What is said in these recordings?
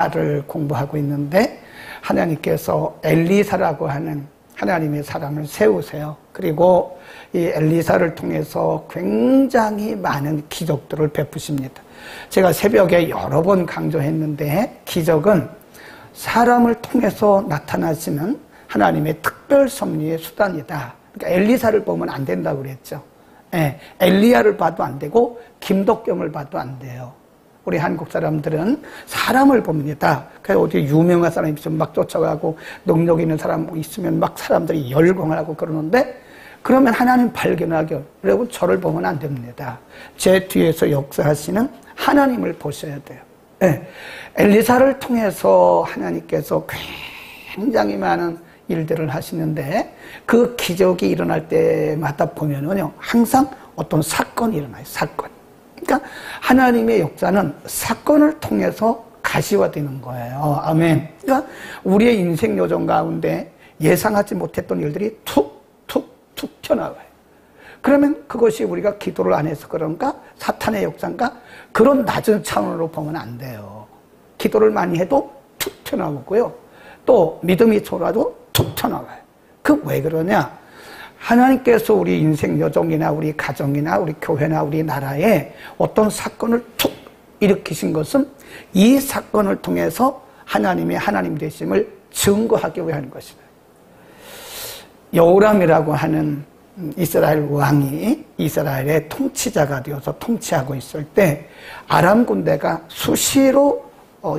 를 공부하고 있는데 하나님께서 엘리사라고 하는 하나님의 사람을 세우세요. 그리고 이 엘리사를 통해서 굉장히 많은 기적들을 베푸십니다. 제가 새벽에 여러 번 강조했는데 기적은 사람을 통해서 나타나시는 하나님의 특별 섭리의 수단이다. 그러니까 엘리사를 보면 안 된다고 그랬죠. 엘리야를 봐도 안 되고 김덕경을 봐도 안 돼요. 우리 한국 사람들은 사람을 봅니다. 그래서 어디 유명한 사람이 있으면 막 쫓아가고 능력 있는 사람 있으면 막 사람들이 열광하고 그러는데 그러면 하나님 발견하게 그리고 저를 보면 안 됩니다. 제 뒤에서 역사하시는 하나님을 보셔야 돼요. 엘리사를 통해서 하나님께서 굉장히 많은 일들을 하시는데 그 기적이 일어날 때마다 보면은요 항상 어떤 사건이 일어나요. 사건. 그러니까 하나님의 역사는 사건을 통해서 가시화되는 거예요. 아멘. 그러니까 우리의 인생 요정 가운데 예상하지 못했던 일들이 툭툭툭 튀어나와요. 그러면 그것이 우리가 기도를 안 해서 그런가? 사탄의 역사인가? 그런 낮은 차원으로 보면 안 돼요. 기도를 많이 해도 툭 튀어나오고요. 또 믿음이 좋아도 툭 튀어나와요. 그 왜 그러냐? 하나님께서 우리 인생 여정이나 우리 가정이나 우리 교회나 우리 나라에 어떤 사건을 툭 일으키신 것은 이 사건을 통해서 하나님의 하나님 되심을 증거하기 위해 하는 것이다. 여호람이라고 하는 이스라엘 왕이 이스라엘의 통치자가 되어서 통치하고 있을 때 아람 군대가 수시로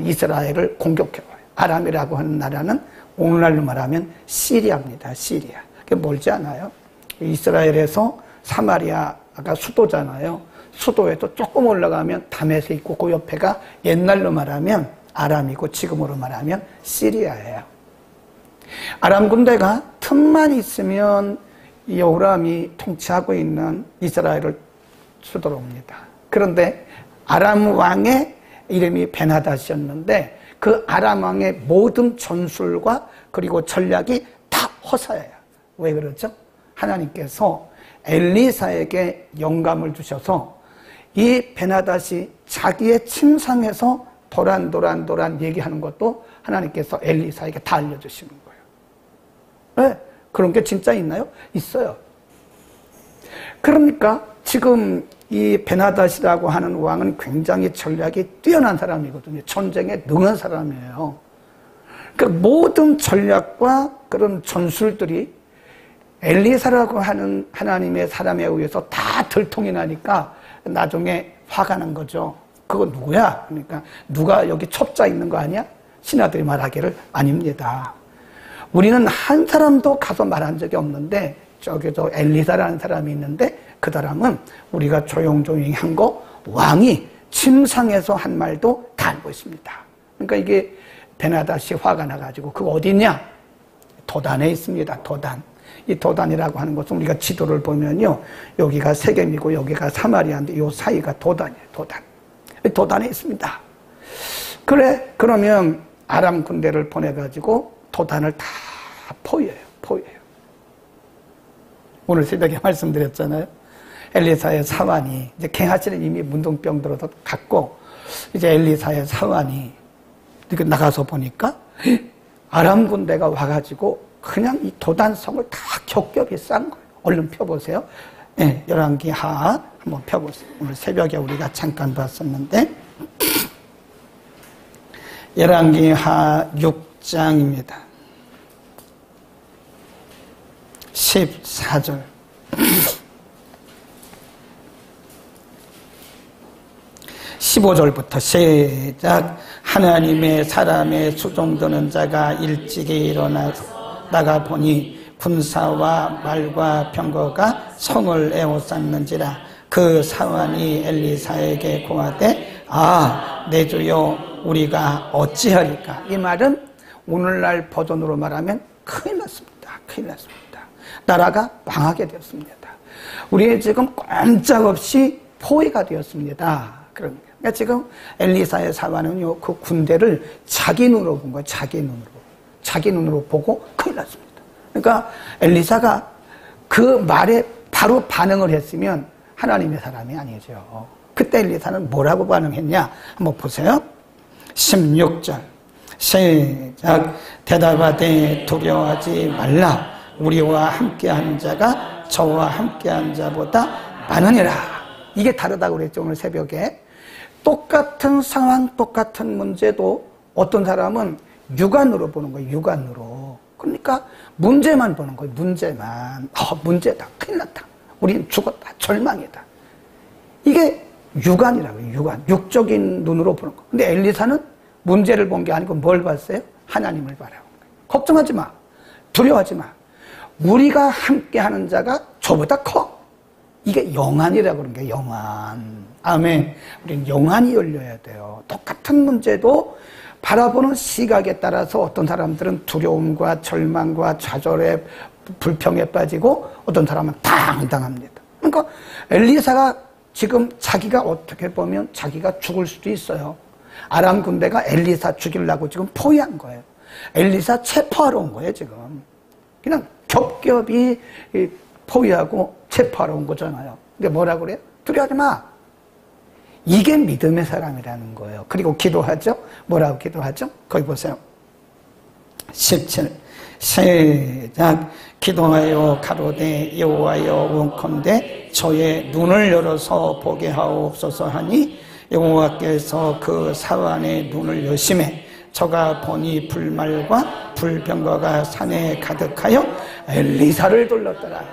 이스라엘을 공격해와요. 아람이라고 하는 나라는 오늘날로 말하면 시리아입니다. 시리아. 멀지 않아요. 이스라엘에서 사마리아가 수도잖아요. 수도에도 조금 올라가면 다메섹 있고 그 옆에가 옛날로 말하면 아람이고 지금으로 말하면 시리아예요. 아람 군대가 틈만 있으면 여호람이 통치하고 있는 이스라엘을 수도로 옵니다. 그런데 아람 왕의 이름이 베나닷이었는데 그 아람 왕의 모든 전술과 그리고 전략이 다 허사예요. 왜 그러죠? 하나님께서 엘리사에게 영감을 주셔서 이 베나닷이 자기의 침상에서 도란 얘기하는 것도 하나님께서 엘리사에게 다 알려주시는 거예요. 왜? 그런 게 진짜 있나요? 있어요. 그러니까 지금 이 베나닷이라고 하는 왕은 굉장히 전략이 뛰어난 사람이거든요. 전쟁에 능한 사람이에요. 그 모든 전략과 그런 전술들이 엘리사라고 하는 하나님의 사람에 의해서 다 들통이 나니까 나중에 화가 난 거죠. 그거 누구야? 그러니까 누가 여기 첩자 있는 거 아니야? 신하들이 말하기를 아닙니다. 우리는 한 사람도 가서 말한 적이 없는데 저기 저 엘리사라는 사람이 있는데 그 사람은 우리가 조용조용히 한 거 왕이 침상에서 한 말도 다 알고 있습니다. 그러니까 이게 베나닷이 화가 나가지고 그거 어디 있냐? 도단에 있습니다. 도단. 이 도단이라고 하는 것은 우리가 지도를 보면요. 여기가 세겜이고 여기가 사마리아인데 이 사이가 도단이에요. 도단. 도단에 있습니다. 그래, 그러면 아람 군대를 보내가지고 도단을 다 포위해요. 오늘 새벽에 말씀드렸잖아요. 엘리사의 사환이, 이제 게하시는 이미 문둥병 들어서 갔고, 이제 엘리사의 사환이 나가서 보니까 아람 군대가 와가지고 그냥 이 도단성을 다 겹겹이 싼 거예요. 얼른 펴보세요. 네, 열왕기하 한번 펴보세요. 오늘 새벽에 우리가 잠깐 봤었는데 열왕기하 6장입니다. 14절 15절부터 시작. 하나님의 사람의 수종드는 자가 일찍이 일어나다가 보니 군사와 말과 병거가 성을 에워쌌는지라. 그 사환이 엘리사에게 고하되 내 주여 우리가 어찌하리까. 이 말은 오늘날 버전으로 말하면 큰일 났습니다. 나라가 망하게 되었습니다. 우리 지금 꼼짝없이 포위가 되었습니다. 그러니까 지금 엘리사의 사환은요, 그 군대를 자기 눈으로 본 거예요. 자기 눈으로 보고 큰일 났습니다. 그러니까 엘리사가 그 말에 바로 반응을 했으면 하나님의 사람이 아니죠. 그때 엘리사는 뭐라고 반응했냐? 한번 보세요. 16절 시작. 대답하되 두려워하지 말라. 우리와 함께한 자가 저와 함께한 자보다 많으니라. 이게 다르다고 그랬죠. 오늘 새벽에 똑같은 상황, 똑같은 문제도 어떤 사람은 육안으로 보는 거예요. 육안으로. 그러니까 문제만 보는 거예요. 문제만. 문제다. 큰일 났다. 우리는 죽었다. 절망이다. 이게 육안이라고요. 육안. 육적인 눈으로 보는 거. 근데 엘리사는 문제를 본 게 아니고 뭘 봤어요? 하나님을 바라본 거예요. 걱정하지 마. 두려워하지 마. 우리가 함께하는 자가 저보다 커. 이게 영안이라고 그러는 거예요. 영안. 아멘. 우리는 영안이 열려야 돼요. 똑같은 문제도 바라보는 시각에 따라서 어떤 사람들은 두려움과 절망과 좌절에 불평에 빠지고 어떤 사람은 당당합니다. 그러니까 엘리사가 지금 자기가 어떻게 보면 자기가 죽을 수도 있어요. 아람 군대가 엘리사 죽이려고 지금 포위한 거예요. 엘리사 체포하러 온 거예요. 지금 그냥 겹겹이 포위하고 체포하러 온 거잖아요. 근데 뭐라고 그래요? 두려워하지 마. 이게 믿음의 사람이라는 거예요. 그리고 기도하죠. 뭐라고 기도하죠? 거기 보세요. 17 시작. 기도하여 가로되 여호와여 원컨대 저의 눈을 열어서 보게 하옵소서 하니 여호와께서 그 사환의 눈을 여심해 저가 보니 불말과 불병거가 산에 가득하여 엘리사를 둘렀더라.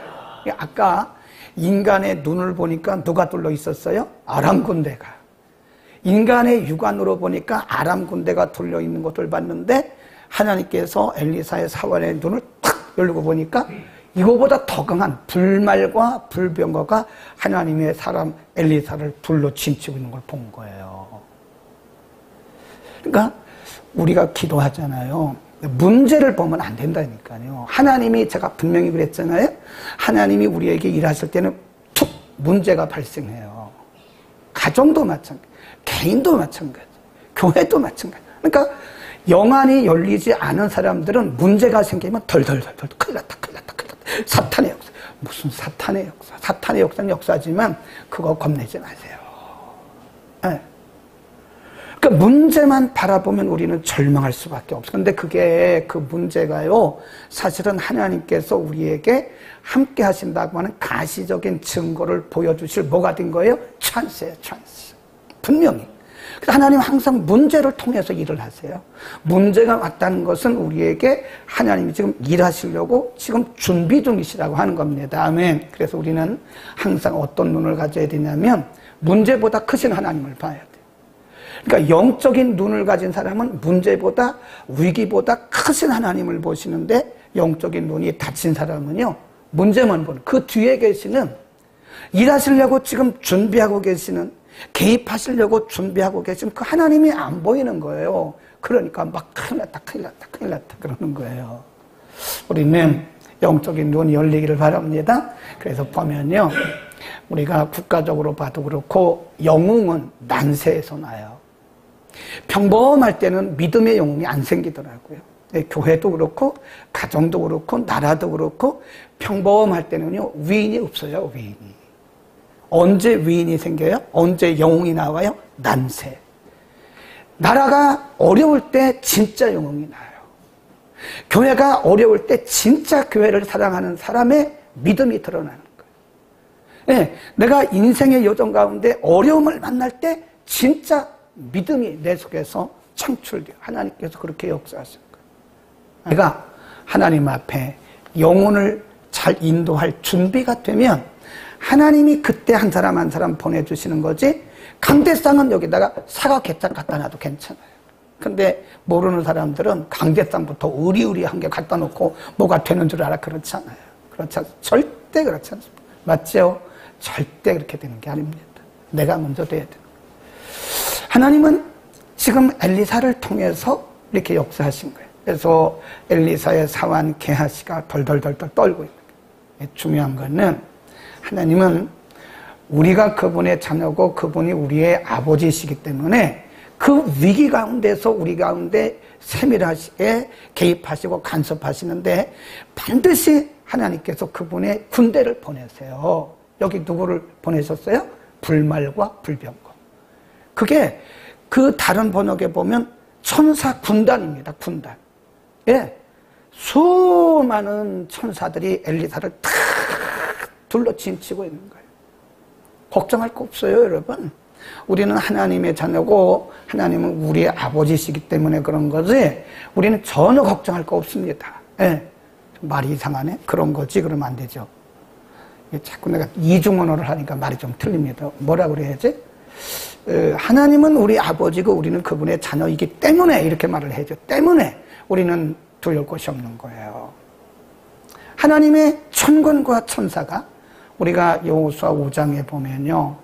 아까 인간의 눈을 보니까 누가 둘러 있었어요? 아람 군대가. 인간의 육안으로 보니까 아람 군대가 둘러 있는 것을 봤는데 하나님께서 엘리사의 사환의 눈을 탁 열고 보니까 이거보다 더 강한 불말과 불병거가 하나님의 사람 엘리사를 둘러 침치고 있는 걸 본 거예요. 그러니까 우리가 기도하잖아요. 문제를 보면 안 된다니까요. 하나님이, 제가 분명히 그랬잖아요. 하나님이 우리에게 일하실 때는 툭 문제가 발생해요. 가정도 마찬가지, 개인도 마찬가지, 교회도 마찬가지. 그러니까 영안이 열리지 않은 사람들은 문제가 생기면 덜덜덜덜 큰일 났다, 큰일 났다, 큰일 났다. 사탄의 역사. 무슨 사탄의 역사? 사탄의 역사는 역사지만 그거 겁내지 마세요. 네. 그러니까 문제만 바라보면 우리는 절망할 수밖에 없어요. 근데 그게 그 문제가요, 사실은 하나님께서 우리에게 함께 하신다고 하는 가시적인 증거를 보여주실 뭐가 된 거예요? 찬스예요, 찬스. 분명히. 하나님 항상 문제를 통해서 일을 하세요. 문제가 왔다는 것은 우리에게 하나님이 지금 일하시려고 지금 준비 중이시라고 하는 겁니다. 아멘. 그래서 우리는 항상 어떤 눈을 가져야 되냐면 문제보다 크신 하나님을 봐야 돼요. 그러니까 영적인 눈을 가진 사람은 문제보다 위기보다 크신 하나님을 보시는데 영적인 눈이 닫힌 사람은요, 문제만 보는, 그 뒤에 계시는, 일하시려고 지금 준비하고 계시는, 개입하시려고 준비하고 계신 그 하나님이 안 보이는 거예요. 그러니까 막 큰일 났다, 큰일 났다, 큰일 났다 그러는 거예요. 우리는 영적인 눈이 열리기를 바랍니다. 그래서 보면요, 우리가 국가적으로 봐도 그렇고 영웅은 난세에서 나요. 평범할 때는 믿음의 영웅이 안 생기더라고요. 교회도 그렇고 가정도 그렇고 나라도 그렇고 평범할 때는요, 위인이 없어요. 위인이. 언제 위인이 생겨요? 언제 영웅이 나와요? 난세. 나라가 어려울 때 진짜 영웅이 나요. 교회가 어려울 때 진짜 교회를 사랑하는 사람의 믿음이 드러나는 거예요. 네, 내가 인생의 여정 가운데 어려움을 만날 때 진짜 믿음이 내 속에서 창출돼요. 하나님께서 그렇게 역사하신 거예요. 내가 하나님 앞에 영혼을 잘 인도할 준비가 되면 하나님이 그때 한 사람 한 사람 보내주시는 거지, 강대상은 여기다가 사과 갯장 갖다 놔도 괜찮아요. 근데 모르는 사람들은 강대상부터 의리의리한 게 갖다 놓고 뭐가 되는 줄 알아. 그렇지 않아요. 그렇지 않습니다. 절대 그렇지 않습니다. 맞죠? 절대 그렇게 되는 게 아닙니다. 내가 먼저 돼야 돼요. 하나님은 지금 엘리사를 통해서 이렇게 역사하신 거예요. 그래서 엘리사의 사환 게하시가 덜덜덜덜 떨고 있는 거예요. 중요한 거는 하나님은 우리가 그분의 자녀고 그분이 우리의 아버지이시기 때문에 그 위기 가운데서 우리 가운데 세밀하게 개입하시고 간섭하시는데 반드시 하나님께서 그분의 군대를 보내세요. 여기 누구를 보내셨어요? 불말과 불병거. 그게 그 다른 번역에 보면 천사 군단입니다. 군단. 예. 수많은 천사들이 엘리사를 탁 둘러 진치고 있는 거예요. 걱정할 거 없어요, 여러분. 우리는 하나님의 자녀고 하나님은 우리의 아버지시기 때문에 그런 거지 우리는 전혀 걱정할 거 없습니다. 예. 말이 이상하네? 그런 거지 그러면 안 되죠. 자꾸 내가 이중언어를 하니까 말이 좀 틀립니다. 뭐라 그래야지? 하나님은 우리 아버지고 우리는 그분의 자녀이기 때문에 이렇게 말을 해야죠. 때문에 우리는 두려울 것이 없는 거예요. 하나님의 천군과 천사가 우리가 여호수아 5장에 보면요.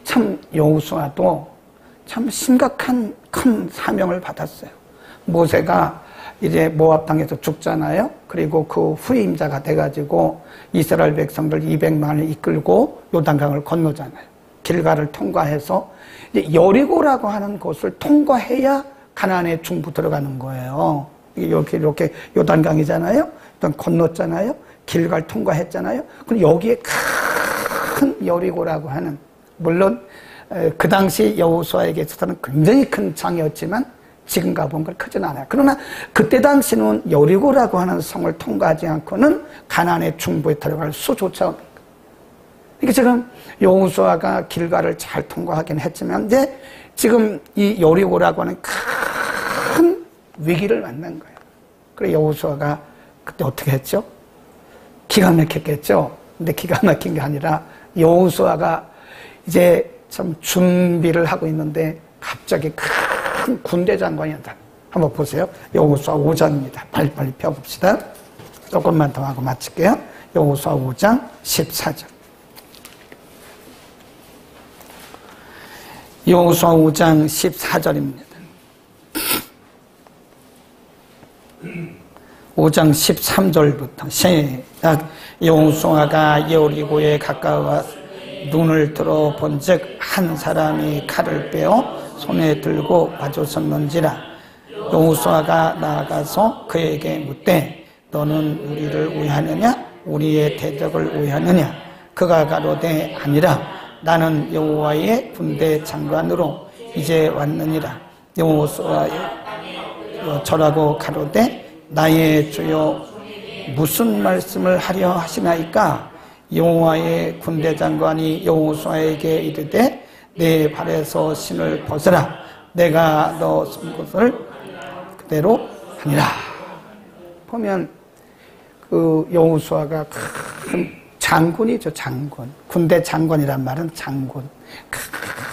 참 여호수아도 참 심각한 큰 사명을 받았어요. 모세가 이제 모압 땅에서 죽잖아요. 그리고 그 후임자가 돼가지고 이스라엘 백성들 200만을 이끌고 요단강을 건너잖아요. 길가를 통과해서 이제 여리고라고 하는 곳을 통과해야 가나안의 중부 들어가는 거예요. 이렇게 요단강이잖아요. 일단 건넜잖아요. 길가를 통과했잖아요. 그럼 여기에 큰 여리고라고 하는 물론 그 당시 여호수아에게 있어서는 굉장히 큰 장이었지만 지금 가본 건 크진 않아요. 그러나 그때 당시는 여리고라고 하는 성을 통과하지 않고는 가나안의 중부에 들어갈 수조차 없는 거예요. 그러니까 지금 여호수아가 길가를 잘 통과하긴 했지만 이제 지금 이 여리고라고 하는 큰 위기를 만난 거예요. 그래서 여호수아가 그때 어떻게 했죠? 기가 막혔겠죠. 근데 기가 막힌 게 아니라 여호수아가 이제 참 준비를 하고 있는데 갑자기 큰 군대 장관이 한다. 한번 보세요. 여호수아 5장입니다. 빨리빨리 펴봅시다. 조금만 더 하고 마칠게요. 여호수아 5장 14절. 여호수아 5장 14절입니다. 5장 13절부터 시작. 여호수아가 여리고에 가까워 눈을 들어 본즉 한 사람이 칼을 빼어 손에 들고 마주섰는지라. 여호수아가 나아가서 그에게 묻되 너는 우리를 위하느냐 우리의 대적을 위하느냐. 그가 가로되 아니라 나는 여호와의 군대 장관으로 이제 왔느니라. 여호수아여 절하고 가로되 나의 주여 무슨 말씀을 하려 하시나이까. 여호와의 군대 장관이 여호수아에게 이르되 내 발에서 신을 벗으라. 내가 너 쓴 것을 그대로 하니라. 보면 그 여호수아가 큰 장군이죠. 장군. 군대 장관이란 말은 장군.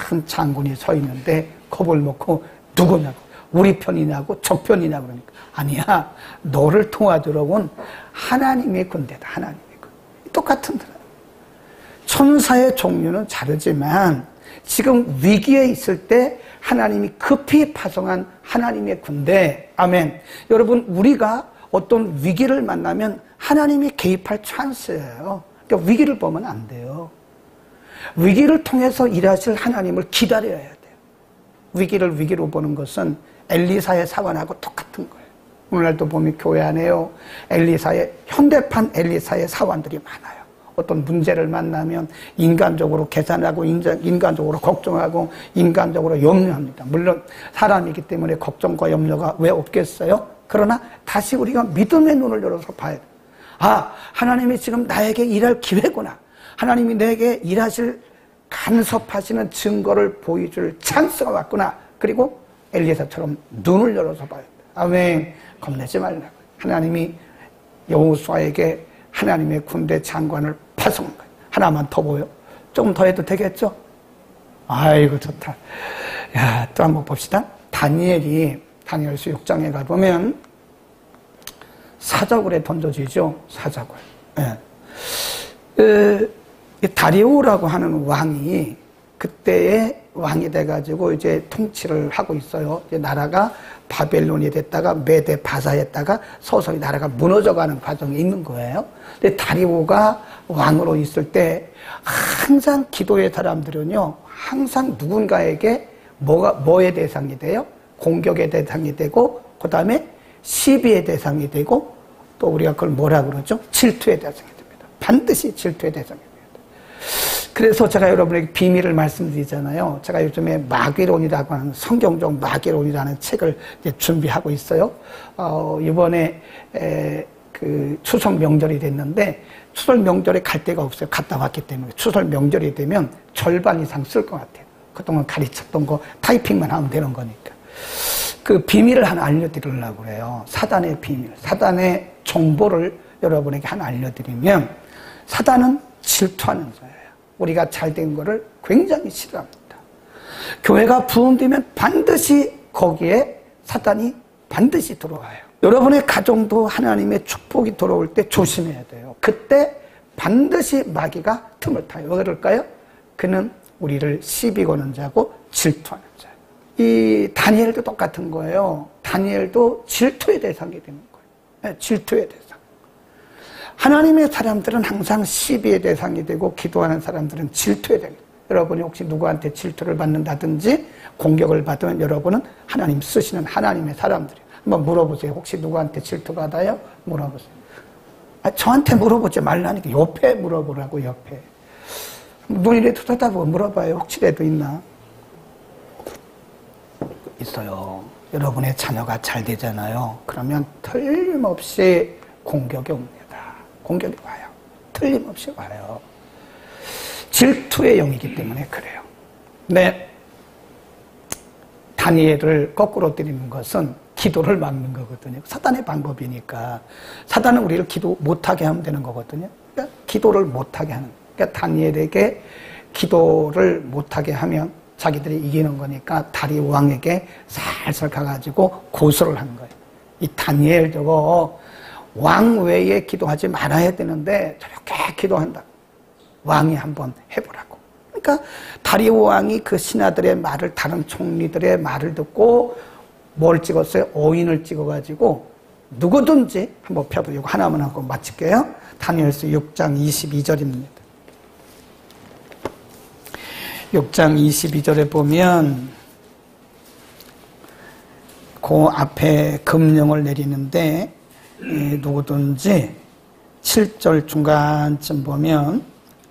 큰 장군이 서 있는데 겁을 먹고 누구냐고 우리 편이냐고 적 편이냐고 그러니까 아니야. 너를 도와주러 온 하나님의 군대다. 하나님의 군대. 똑같은 사람. 천사의 종류는 다르지만 지금 위기에 있을 때 하나님이 급히 파송한 하나님의 군대. 아멘. 여러분 우리가 어떤 위기를 만나면 하나님이 개입할 찬스예요. 그러니까 위기를 보면 안 돼요. 위기를 통해서 일하실 하나님을 기다려야 돼요. 위기를 위기로 보는 것은 엘리사의 사관하고 똑같은 거예요. 오늘날도 보면 교회 안에요. 현대판 엘리사의 사관들이 많아요. 어떤 문제를 만나면 인간적으로 계산하고 인간적으로 걱정하고 인간적으로 염려합니다. 물론 사람이기 때문에 걱정과 염려가 왜 없겠어요? 그러나 다시 우리가 믿음의 눈을 열어서 봐야 돼요. 아, 하나님이 지금 나에게 일할 기회구나. 하나님이 내게 일하실 간섭하시는 증거를 보여줄 찬스가 왔구나. 그리고 엘리사처럼 눈을 열어서 봐야 돼요. 아멘. 겁내지 말라고. 하나님이 여호수아에게 하나님의 군대 장관을 파송한 거예요. 하나만 더 보여? 조금 더 해도 되겠죠? 아이고 좋다. 야, 또 한번 봅시다. 다니엘서 6장에 가보면 사자굴에 던져지죠. 사자굴. 예. 다리오라고 하는 왕이 그때의 왕이 돼가지고 이제 통치를 하고 있어요. 이제 나라가 바벨론이 됐다가 메데 바사했다가 서서히 나라가 무너져가는 과정이 있는 거예요. 근데 다리오가 왕으로 있을 때 항상 기도의 사람들은요, 항상 누군가에게 뭐의 대상이 돼요? 공격의 대상이 되고, 그 다음에 시비의 대상이 되고, 또 우리가 그걸 뭐라 그러죠? 질투의 대상이 됩니다. 반드시 질투의 대상이 됩니다. 그래서 제가 여러분에게 비밀을 말씀드리잖아요. 제가 요즘에 마귀론이라고 하는 성경적 마귀론이라는 책을 이제 준비하고 있어요. 이번에 그 추석 명절이 됐는데 추석 명절에 갈 데가 없어요. 갔다 왔기 때문에 추석 명절이 되면 절반 이상 쓸 것 같아요. 그동안 가르쳤던 거 타이핑만 하면 되는 거니까. 그 비밀을 하나 알려드리려고 그래요. 사단의 비밀, 사단의 정보를 여러분에게 하나 알려드리면 사단은 질투하는 자예요. 우리가 잘된 거를 굉장히 싫어합니다. 교회가 부흥되면 반드시 거기에 사단이 반드시 들어와요. 여러분의 가정도 하나님의 축복이 들어올 때 조심해야 돼요. 그때 반드시 마귀가 틈을 타요. 왜 그럴까요? 그는 우리를 시비 거는 자고 질투하는 자예요. 이 다니엘도 똑같은 거예요. 다니엘도 질투의 대상이 되는 거예요. 네, 질투의 대상. 하나님의 사람들은 항상 시비의 대상이 되고 기도하는 사람들은 질투의 대상. 여러분이 혹시 누구한테 질투를 받는다든지 공격을 받으면 여러분은 하나님 쓰시는 하나님의 사람들이에요. 한번 물어보세요. 혹시 누구한테 질투받아요? 물어보세요. 저한테 물어보지 말라니까 옆에 물어보라고. 옆에 눈이라도 쳐다보고 물어봐요. 혹시라도 있나? 있어요. 여러분의 자녀가 잘 되잖아요. 그러면 틀림없이 공격이 옵니다. 공격이 와요. 틀림없이 와요. 질투의 영이기 때문에 그래요. 네. 다니엘을 거꾸로 때리는 것은 기도를 막는 거거든요. 사단의 방법이니까. 사단은 우리를 기도 못하게 하면 되는 거거든요. 그러니까 기도를 못하게 하는. 그러니까 다니엘에게 기도를 못하게 하면 자기들이 이기는 거니까 다리 왕에게 살살 가가지고 고소를 하는 거예요. 이 다니엘 저거 왕 외에 기도하지 말아야 되는데 저렇게 기도한다. 왕이 한번 해보라고. 그러니까 다리오 왕이 그 신하들의 말을, 다른 총리들의 말을 듣고 뭘 찍었어요? 어인을 찍어가지고 누구든지 한번 펴도 이거 하나만 하고 마칠게요. 다니엘서 6장 22절입니다. 6장 22절에 보면 그 앞에 금령을 내리는데 누구든지 7절 중간쯤 보면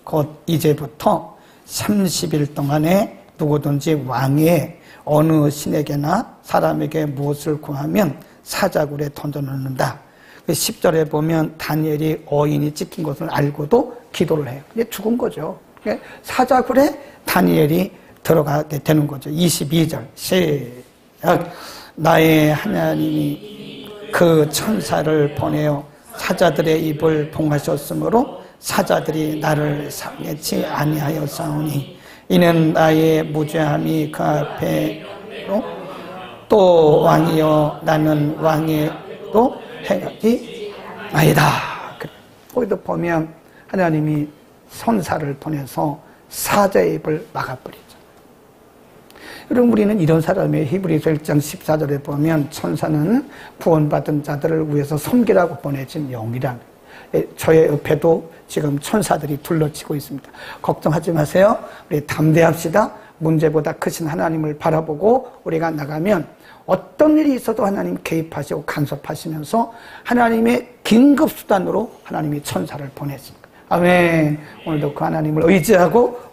곧 이제부터 30일 동안에 누구든지 왕의 어느 신에게나 사람에게 무엇을 구하면 사자굴에 던져놓는다. 10절에 보면 다니엘이 어인이 찍힌 것을 알고도 기도를 해요. 이제 죽은 거죠. 사자굴에 다니엘이 들어가게 되는 거죠. 22절 시작. 나의 하나님이 그 천사를 보내어 사자들의 입을 봉하셨으므로 사자들이 나를 상해치 아니하였사오니 이는 나의 무죄함이 그 앞에로 또 왕이여 나는 왕에도 행하지 아니다. 거기도 보면 하나님이 선사를 보내서 사자의 입을 막아버리죠. 여러분 우리는 이런 사람의 히브리서 1장 14절에 보면 천사는 구원받은 자들을 위해서 섬기라고 보내진 영이란 저의 옆에도 지금 천사들이 둘러치고 있습니다. 걱정하지 마세요. 우리 담대합시다. 문제보다 크신 하나님을 바라보고 우리가 나가면 어떤 일이 있어도 하나님 개입하시고 간섭하시면서 하나님의 긴급수단으로 하나님이 천사를 보냈습니다. 아멘. 오늘도 그 하나님을 의지하고